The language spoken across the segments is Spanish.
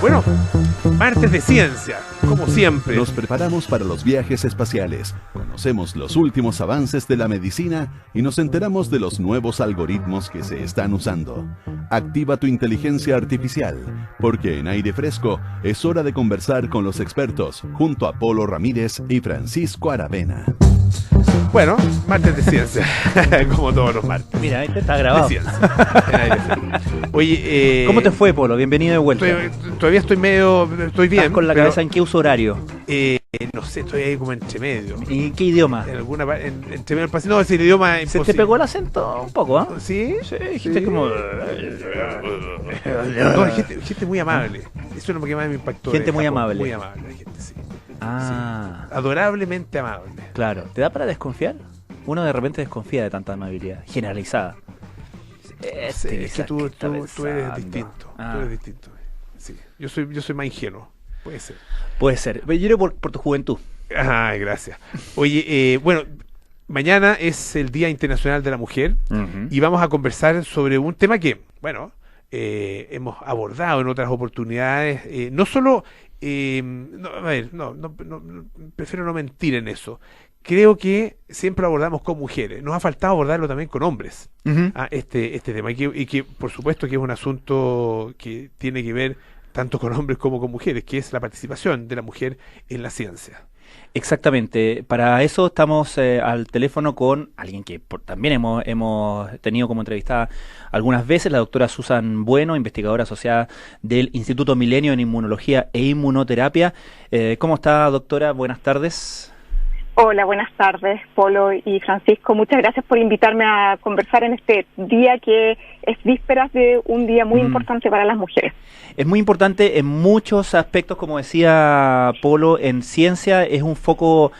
Bueno, martes de ciencia, como siempre. Nos preparamos para los viajes espaciales, conocemos los últimos avances de la medicina y nos enteramos de los nuevos algoritmos que se están usando. Activa tu inteligencia artificial, porque en Aire Fresco es hora de conversar con los expertos, junto a Polo Ramírez y Francisco Aravena. Bueno, martes de ciencia, como todos los martes. Mira, este está grabado. De ciencia. Oye, ¿cómo te fue, Polo? Bienvenido de vuelta. Todavía estoy bien. ¿Estás con la cabeza en qué uso horario? No sé, estoy ahí como entre medio. ¿Y qué idioma? Entre medio del pasillo. No, es el idioma ¿Se imposible. te pegó el acento un poco, ah? ¿Sí? Sí, dijiste como... No, hay gente muy amable. Eso es lo que más me impactó. Gente muy amable. Muy amable, la gente, sí. Ah. Sí. Adorablemente amable. Claro. ¿Te da para desconfiar? Uno de repente desconfía de tanta amabilidad generalizada. Es que tú eres distinto. Ah. Tú eres distinto. Sí. Yo soy más ingenuo. Puede ser. Puede ser. Yo iré por tu juventud. Ay, gracias. Oye, bueno, mañana es el Día Internacional de la Mujer y vamos a conversar sobre un tema que, bueno, hemos abordado en otras oportunidades. No solo, prefiero no mentir en eso. Creo que siempre lo abordamos con mujeres. Nos ha faltado abordarlo también con hombres. Este tema. Y que, por supuesto, que es un asunto que tiene que ver tanto con hombres como con mujeres, que es la participación de la mujer en la ciencia. Exactamente. Para eso estamos al teléfono con alguien que también hemos tenido como entrevistada algunas veces, la doctora Susan Bueno, investigadora asociada del Instituto Milenio en Inmunología e Inmunoterapia. ¿Cómo está, doctora? Buenas tardes. Hola, buenas tardes, Polo y Francisco. Muchas gracias por invitarme a conversar en este día que es vísperas de un día muy importante para las mujeres. Es muy importante en muchos aspectos, como decía Polo, en ciencia es un foco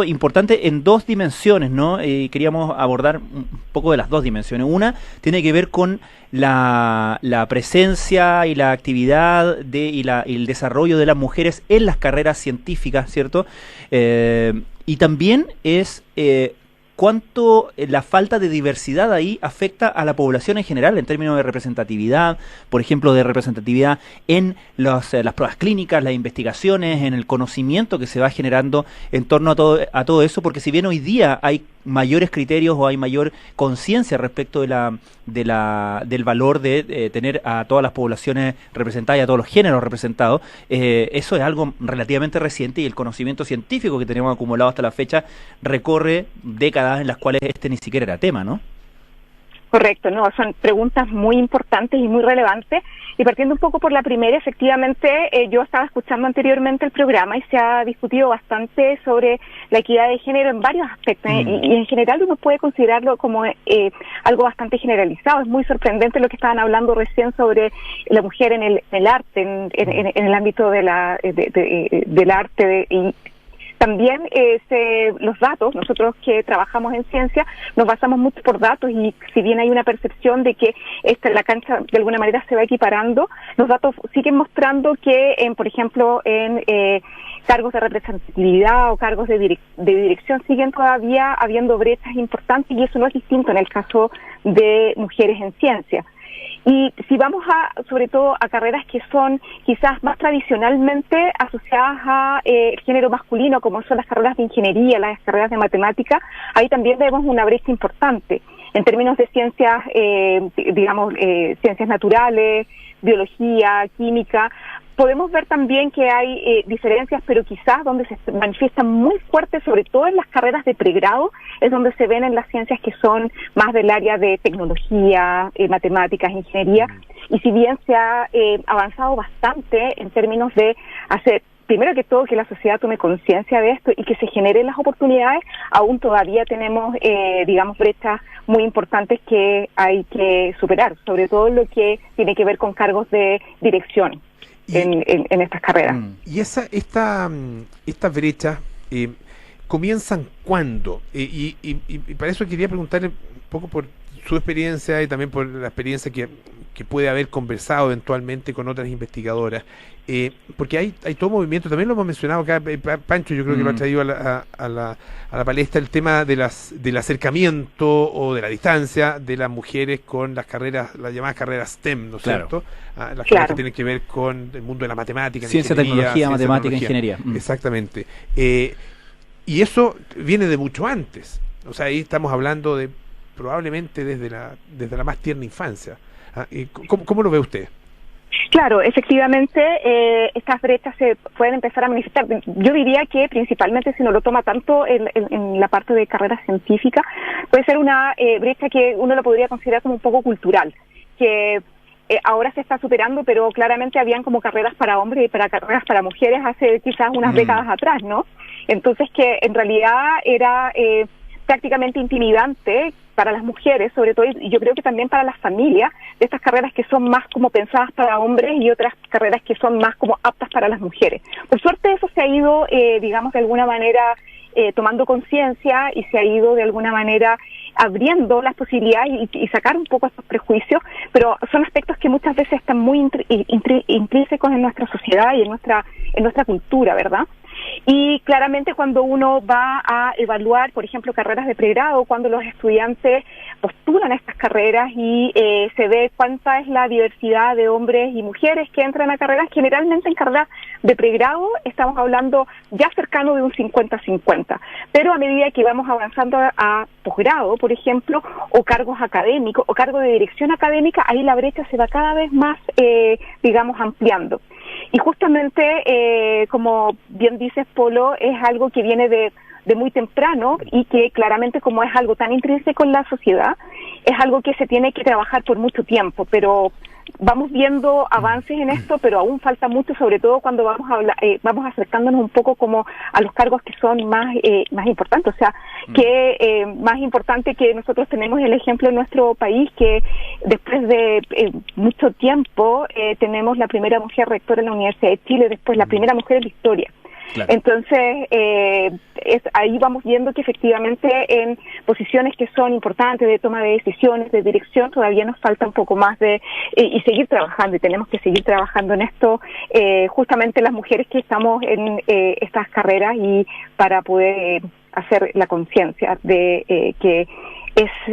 importante en dos dimensiones, ¿no? Y queríamos abordar un poco de las dos dimensiones. Una tiene que ver con la presencia y la actividad y el desarrollo de las mujeres en las carreras científicas, ¿cierto? Y también es cuánto la falta de diversidad ahí afecta a la población en general en términos de representatividad, por ejemplo, de representatividad en las pruebas clínicas, las investigaciones, en el conocimiento que se va generando en torno a todo eso, porque si bien hoy día hay mayores criterios o hay mayor conciencia respecto del valor de tener a todas las poblaciones representadas y a todos los géneros representados, eso es algo relativamente reciente y el conocimiento científico que tenemos acumulado hasta la fecha recorre décadas en las cuales este ni siquiera era tema, ¿no? Correcto, no, son preguntas muy importantes y muy relevantes. Y partiendo un poco por la primera, efectivamente, yo estaba escuchando anteriormente el programa y se ha discutido bastante sobre la equidad de género en varios aspectos. Y en general uno puede considerarlo como algo bastante generalizado. Es muy sorprendente lo que estaban hablando recién sobre la mujer en el arte, en el ámbito del arte. Y también los datos, nosotros que trabajamos en ciencia, nos basamos mucho por datos y si bien hay una percepción de que la cancha de alguna manera se va equiparando, los datos siguen mostrando que, por ejemplo, en cargos de representatividad o cargos de dirección siguen todavía habiendo brechas importantes y eso no es distinto en el caso de mujeres en ciencia. Y si vamos sobre todo a carreras que son quizás más tradicionalmente asociadas a el género masculino, como son las carreras de ingeniería, las carreras de matemática, ahí también vemos una brecha importante. En términos de ciencias, ciencias naturales, biología, química, podemos ver también que hay diferencias, pero quizás donde se manifiestan muy fuertes, sobre todo en las carreras de pregrado, es donde se ven en las ciencias que son más del área de tecnología, matemáticas, ingeniería, y si bien se ha avanzado bastante en términos de hacer, primero que todo, que la sociedad tome conciencia de esto y que se generen las oportunidades, aún todavía tenemos, brechas muy importantes que hay que superar, sobre todo lo que tiene que ver con cargos de dirección en estas carreras. Y estas brechas comienzan ¿cuándo? Y para eso quería preguntarle un poco por su experiencia y también por la experiencia que puede haber conversado eventualmente con otras investigadoras, porque hay todo movimiento, también lo hemos mencionado acá, Pancho, yo creo que lo ha traído a la palestra, el tema del acercamiento o de la distancia de las mujeres con las carreras, las llamadas carreras STEM, ¿no es cierto? Las carreras que tienen que ver con el mundo de la matemática, ciencia, tecnología, matemática, ingeniería. Exactamente. Y eso viene de mucho antes. O sea, ahí estamos hablando de probablemente desde la más tierna infancia. ¿Cómo lo ve usted? Claro, efectivamente, estas brechas se pueden empezar a manifestar. Yo diría que principalmente, si no lo toma tanto en la parte de carrera científica, puede ser una brecha que uno lo podría considerar como un poco cultural, que ahora se está superando, pero claramente habían como carreras para hombres y carreras para mujeres hace quizás unas décadas atrás, ¿no? Entonces, que en realidad era prácticamente intimidante para las mujeres, sobre todo, y yo creo que también para las familias, de estas carreras que son más como pensadas para hombres y otras carreras que son más como aptas para las mujeres. Por suerte eso se ha ido, digamos, de alguna manera tomando conciencia y se ha ido de alguna manera abriendo las posibilidades y sacar un poco estos prejuicios, pero son aspectos que muchas veces están muy intrínsecos en nuestra sociedad y en nuestra cultura, ¿verdad? Y claramente cuando uno va a evaluar, por ejemplo, carreras de pregrado, cuando los estudiantes postulan a estas carreras y se ve cuánta es la diversidad de hombres y mujeres que entran a carreras, generalmente en carreras de pregrado estamos hablando ya cercano de un 50-50, pero a medida que vamos avanzando a posgrado, por ejemplo, o cargos académicos, o cargo de dirección académica, ahí la brecha se va cada vez más, digamos, ampliando. Y justamente, como bien dices, Polo, es algo que viene de muy temprano y que claramente, como es algo tan intrínseco en la sociedad, es algo que se tiene que trabajar por mucho tiempo, pero vamos viendo avances en esto, pero aún falta mucho, sobre todo cuando vamos acercándonos un poco como a los cargos que son más importantes. O sea, que más importante que nosotros tenemos el ejemplo en nuestro país, que después de mucho tiempo tenemos la primera mujer rectora en la Universidad de Chile, después la primera mujer en la historia. Claro. Entonces, ahí vamos viendo que efectivamente en posiciones que son importantes de toma de decisiones, de dirección, todavía nos falta un poco más y seguir trabajando, y tenemos que seguir trabajando en esto, justamente las mujeres que estamos en estas carreras, y para poder hacer la conciencia de que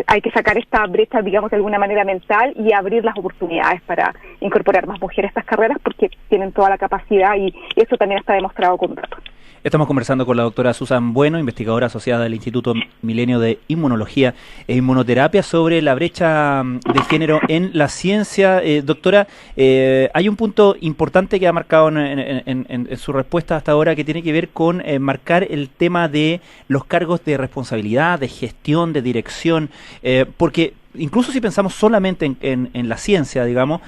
hay que sacar esta brecha, digamos, de alguna manera mental, y abrir las oportunidades para incorporar más mujeres a estas carreras, porque tienen toda la capacidad, y eso también está demostrado con datos. Estamos conversando con la doctora Susan Bueno, investigadora asociada del Instituto Milenio de Inmunología e Inmunoterapia, sobre la brecha de género en la ciencia. Doctora, hay un punto importante que ha marcado en su respuesta hasta ahora, que tiene que ver con marcar el tema de los cargos de responsabilidad, de gestión, de dirección, porque incluso si pensamos solamente en la ciencia, digamos,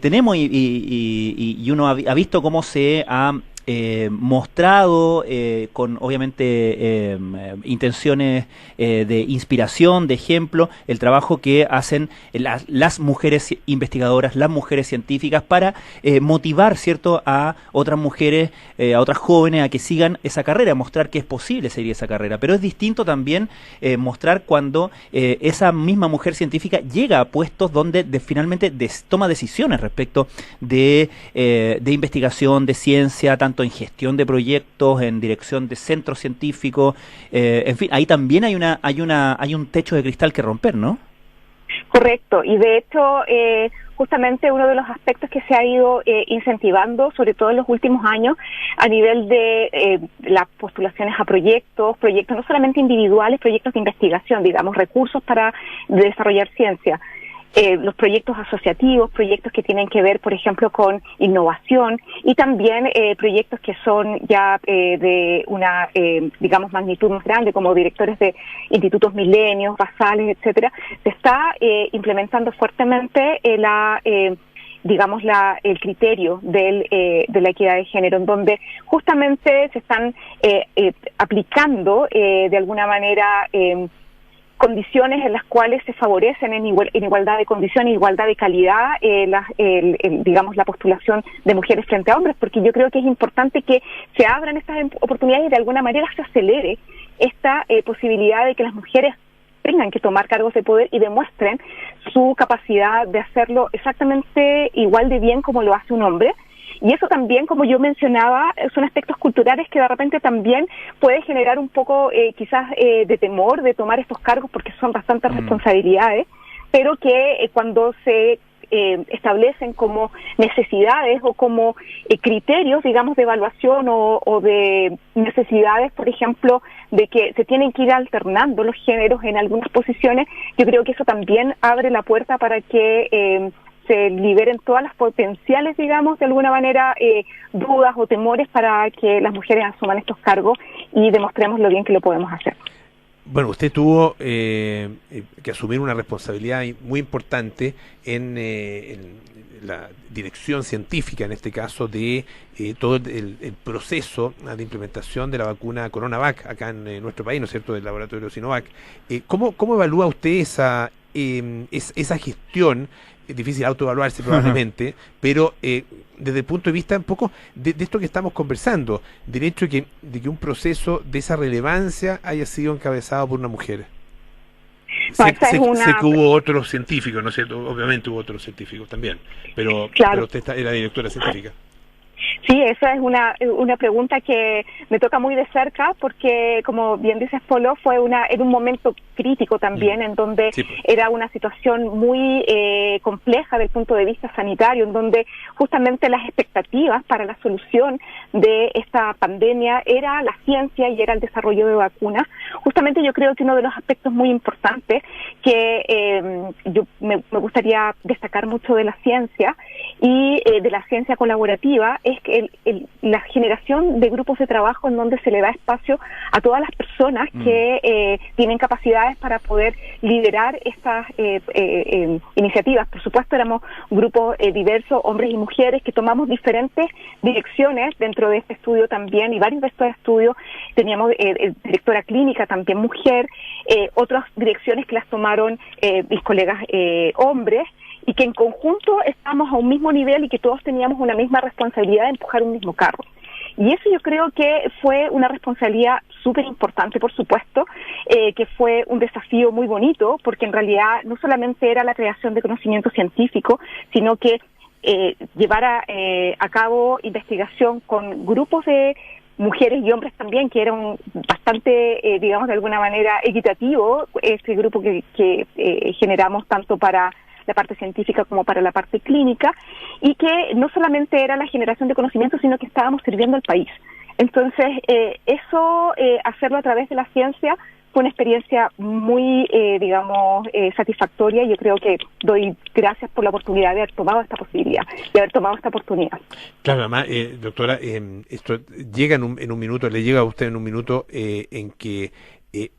tenemos y uno ha visto cómo se ha mostrado con obviamente intenciones de inspiración, de ejemplo, el trabajo que hacen las mujeres investigadoras, las mujeres científicas, para motivar, ¿cierto?, a otras mujeres, a otras jóvenes a que sigan esa carrera, mostrar que es posible seguir esa carrera. Pero es distinto también mostrar cuando esa misma mujer científica llega a puestos donde finalmente toma decisiones respecto de investigación, de ciencia, tanto en gestión de proyectos, en dirección de centros científicos, en fin, ahí también hay un techo de cristal que romper, ¿no? Correcto, y de hecho, justamente uno de los aspectos que se ha ido incentivando, sobre todo en los últimos años, a nivel de las postulaciones a proyectos no solamente individuales, proyectos de investigación, digamos, recursos para desarrollar ciencia, los proyectos asociativos, proyectos que tienen que ver, por ejemplo, con innovación, y también proyectos que son ya de una, digamos, magnitud más grande, como directores de institutos milenios, basales, etcétera. Se está implementando fuertemente digamos, el criterio de la equidad de género, en donde justamente se están aplicando de alguna manera condiciones en las cuales se favorecen en igualdad de condiciones, igualdad de calidad, digamos, la postulación de mujeres frente a hombres, porque yo creo que es importante que se abran estas oportunidades y de alguna manera se acelere esta posibilidad de que las mujeres tengan que tomar cargos de poder y demuestren su capacidad de hacerlo exactamente igual de bien como lo hace un hombre. Y eso también, como yo mencionaba, son aspectos culturales que de repente también puede generar un poco quizás de temor de tomar estos cargos porque son bastantes responsabilidades, pero que cuando se establecen como necesidades o como criterios, digamos, de evaluación o de necesidades, por ejemplo, de que se tienen que ir alternando los géneros en algunas posiciones, yo creo que eso también abre la puerta para que se liberen todas las potenciales, digamos, de alguna manera, dudas o temores para que las mujeres asuman estos cargos y demostremos lo bien que lo podemos hacer. Bueno, usted tuvo que asumir una responsabilidad muy importante en la dirección científica, en este caso, de todo el proceso de implementación de la vacuna CoronaVac acá en nuestro país, ¿no es cierto?, del laboratorio Sinovac. ¿Cómo evalúa usted esa gestión? Es difícil autoevaluarse probablemente, pero desde el punto de vista un poco de esto que estamos conversando, del hecho de que un proceso de esa relevancia haya sido encabezado por una mujer. Sé que hubo otros científicos, ¿no es cierto? Obviamente hubo otros científicos también, pero usted era directora científica. Sí, esa es una pregunta que me toca muy de cerca porque, como bien dices, Polo, en un momento crítico también, en donde era una situación muy compleja desde el punto de vista sanitario, en donde justamente las expectativas para la solución de esta pandemia era la ciencia y era el desarrollo de vacunas. Justamente yo creo que uno de los aspectos muy importantes que me gustaría destacar mucho de la ciencia y de la ciencia colaborativa es que la generación de grupos de trabajo en donde se le da espacio a todas las personas que tienen capacidades para poder liderar estas iniciativas. Por supuesto, éramos grupos diversos, hombres y mujeres, que tomamos diferentes direcciones dentro de este estudio también, y varios de estos estudios teníamos directora clínica también mujer, otras direcciones que las tomaron mis colegas hombres, y que en conjunto estábamos a un mismo nivel y que todos teníamos una misma responsabilidad de empujar un mismo carro. Y eso yo creo que fue una responsabilidad súper importante, por supuesto, que fue un desafío muy bonito, porque en realidad no solamente era la creación de conocimiento científico, sino que llevar a cabo investigación con grupos de mujeres y hombres también, que eran bastante, digamos, de alguna manera equitativo, este grupo que generamos tanto para la parte científica como para la parte clínica, y que no solamente era la generación de conocimiento, sino que estábamos sirviendo al país. Entonces, hacerlo a través de la ciencia fue una experiencia muy, satisfactoria, y yo creo que doy gracias por la oportunidad de haber tomado esta posibilidad, de haber tomado esta oportunidad. Claro, además, doctora, esto llega en un minuto, le llega a usted en un minuto en que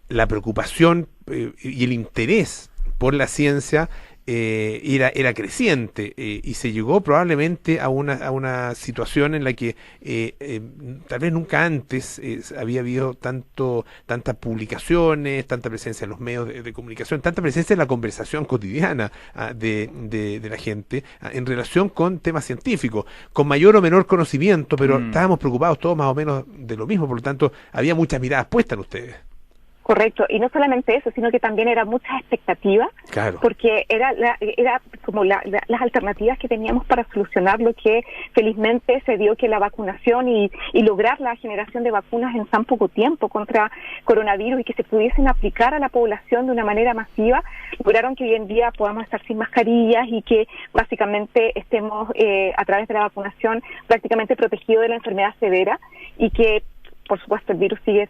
la preocupación y el interés por la ciencia era creciente, y se llegó probablemente a una situación en la que tal vez nunca antes había habido tantas publicaciones, tanta presencia en los medios de comunicación, tanta presencia en la conversación cotidiana de la gente en relación con temas científicos, con mayor o menor conocimiento, pero estábamos preocupados todos más o menos de lo mismo, por lo tanto había muchas miradas puestas en ustedes. Correcto, y no solamente eso, sino que también era mucha expectativa, claro, porque era como las alternativas que teníamos para solucionar lo que felizmente se dio, que la vacunación y lograr la generación de vacunas en tan poco tiempo contra coronavirus y que se pudiesen aplicar a la población de una manera masiva, lograron que hoy en día podamos estar sin mascarillas y que básicamente estemos a través de la vacunación prácticamente protegidos de la enfermedad severa, y que por supuesto el virus sigue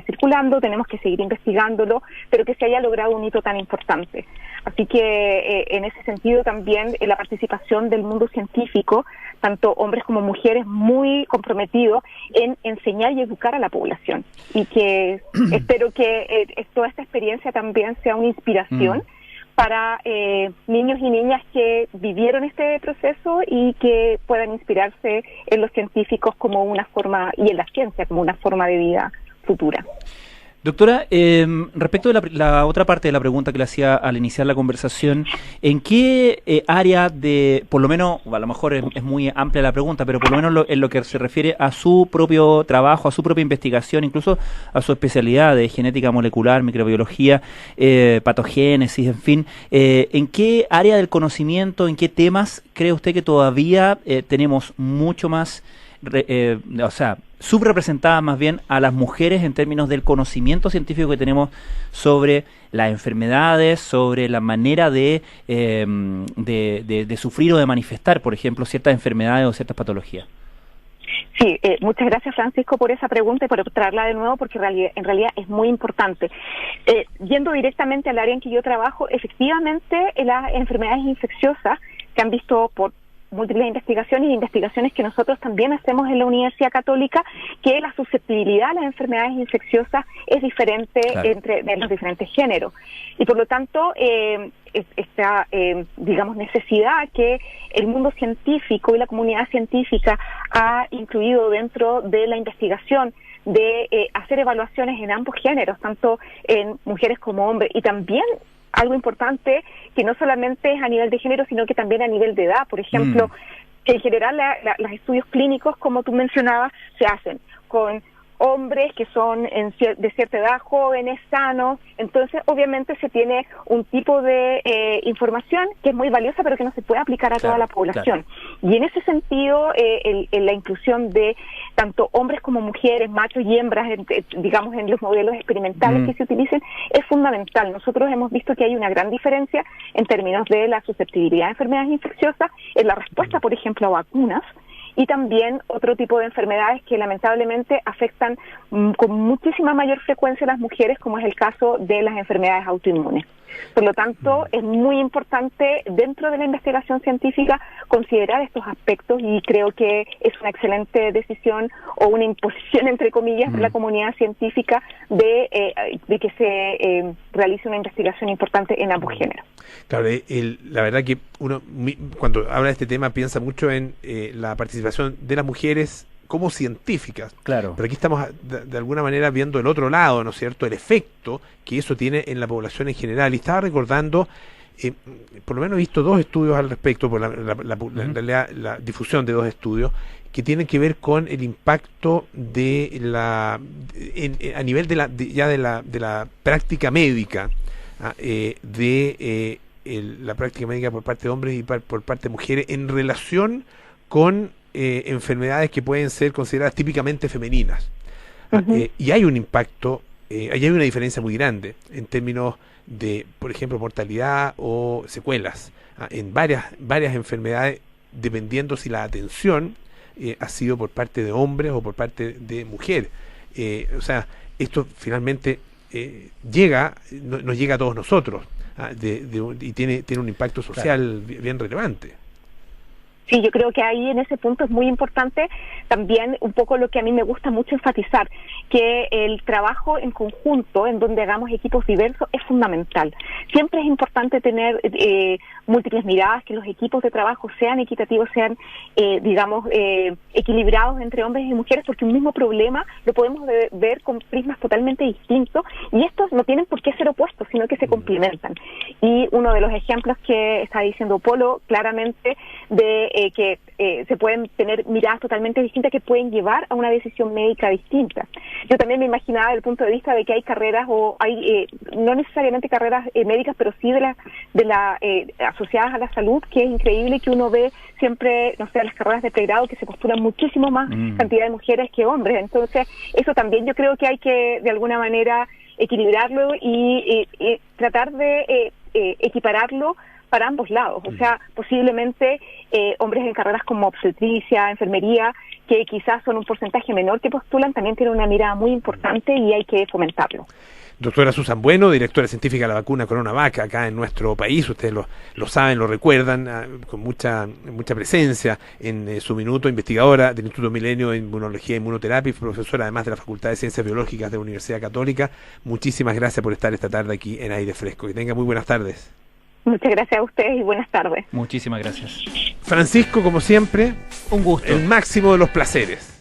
circulando, tenemos que seguir investigándolo, pero que se haya logrado un hito tan importante. Así que en ese sentido también la participación del mundo científico, tanto hombres como mujeres, muy comprometidos en enseñar y educar a la población. Y que espero que toda esta experiencia también sea una inspiración para niños y niñas que vivieron este proceso y que puedan inspirarse en los científicos como una forma, y en la ciencia como una forma de vida futura. Doctora, respecto de la otra parte de la pregunta que le hacía al iniciar la conversación, ¿en qué área por lo menos, a lo mejor es muy amplia la pregunta, pero por lo menos en lo que se refiere a su propio trabajo, a su propia investigación, incluso a su especialidad de genética molecular, microbiología, patogénesis, en fin, ¿en qué área del conocimiento, en qué temas cree usted que todavía tenemos mucho más, subrepresentadas más bien a las mujeres en términos del conocimiento científico que tenemos sobre las enfermedades, sobre la manera de sufrir o de manifestar, por ejemplo, ciertas enfermedades o ciertas patologías? Sí, muchas gracias, Francisco, por esa pregunta y por traerla de nuevo, porque en realidad es muy importante. Yendo directamente al área en que yo trabajo, efectivamente las enfermedades infecciosas se han visto por múltiples investigaciones que nosotros también hacemos en la Universidad Católica, que la susceptibilidad a las enfermedades infecciosas es diferente de los diferentes géneros. Y por lo tanto, esta, digamos, necesidad que el mundo científico y la comunidad científica ha incluido dentro de la investigación de hacer evaluaciones en ambos géneros, tanto en mujeres como hombres, y también algo importante que no solamente es a nivel de género, sino que también a nivel de edad. Por ejemplo, en general los estudios clínicos, como tú mencionabas, se hacen con hombres que son de cierta edad, jóvenes, sanos. Entonces, obviamente, se tiene un tipo de información que es muy valiosa, pero que no se puede aplicar a toda la población. Y en ese sentido, la inclusión de tanto hombres como mujeres, machos y hembras, digamos, en los modelos experimentales que se utilicen, es fundamental. Nosotros hemos visto que hay una gran diferencia en términos de la susceptibilidad a enfermedades infecciosas, en la respuesta, por ejemplo, a vacunas, y también otro tipo de enfermedades que lamentablemente afectan con muchísima mayor frecuencia a las mujeres, como es el caso de las enfermedades autoinmunes. Por lo tanto, es muy importante dentro de la investigación científica considerar estos aspectos, y creo que es una excelente decisión o una imposición, entre comillas, de la comunidad científica de que se realice una investigación importante en ambos géneros. Claro, la verdad que uno cuando habla de este tema piensa mucho en la participación de las mujeres como científicas. Claro. Pero aquí estamos de alguna manera viendo el otro lado, ¿no es cierto?, el efecto que eso tiene en la población en general. Y estaba recordando, por lo menos he visto 2 estudios al respecto, por la difusión de 2 estudios que tienen que ver con el impacto de a nivel de la práctica médica, la práctica médica por parte de hombres y por parte de mujeres en relación con enfermedades que pueden ser consideradas típicamente femeninas. Y hay un impacto, hay una diferencia muy grande en términos de, por ejemplo, mortalidad o secuelas en varias enfermedades, dependiendo si la atención ha sido por parte de hombres o por parte de mujeres. O sea, esto finalmente nos llega a todos nosotros, y tiene un impacto social bien relevante. Sí, yo creo que ahí en ese punto es muy importante también un poco lo que a mí me gusta mucho enfatizar, que el trabajo en conjunto, en donde hagamos equipos diversos, es fundamental. Siempre es importante tener múltiples miradas, que los equipos de trabajo sean equitativos, sean, equilibrados entre hombres y mujeres, porque un mismo problema lo podemos ver con prismas totalmente distintos, y estos no tienen por qué ser opuestos, sino que se complementan. Y uno de los ejemplos que está diciendo Polo, claramente, de que se pueden tener miradas totalmente distintas que pueden llevar a una decisión médica distinta. Yo también me imaginaba desde el punto de vista de que hay carreras, o hay no necesariamente carreras médicas, pero sí asociadas a la salud, que es increíble que uno ve siempre, no sé, las carreras de pregrado que se postulan muchísimo más cantidad de mujeres que hombres. Entonces, eso también yo creo que hay que, de alguna manera, equilibrarlo y tratar de equipararlo para ambos lados. O sea, posiblemente hombres en carreras como obstetricia, enfermería, que quizás son un porcentaje menor que postulan, también tienen una mirada muy importante y hay que fomentarlo. Doctora Susan Bueno, directora científica de la vacuna CoronaVac acá en nuestro país, ustedes lo saben, lo recuerdan, con mucha presencia en su minuto, investigadora del Instituto Milenio de Inmunología e Inmunoterapia, profesora además de la Facultad de Ciencias Biológicas de la Universidad Católica. Muchísimas gracias por estar esta tarde aquí en Aire Fresco. Que tenga muy buenas tardes. Muchas gracias a ustedes y buenas tardes. Muchísimas gracias. Francisco, como siempre, un gusto. El máximo de los placeres.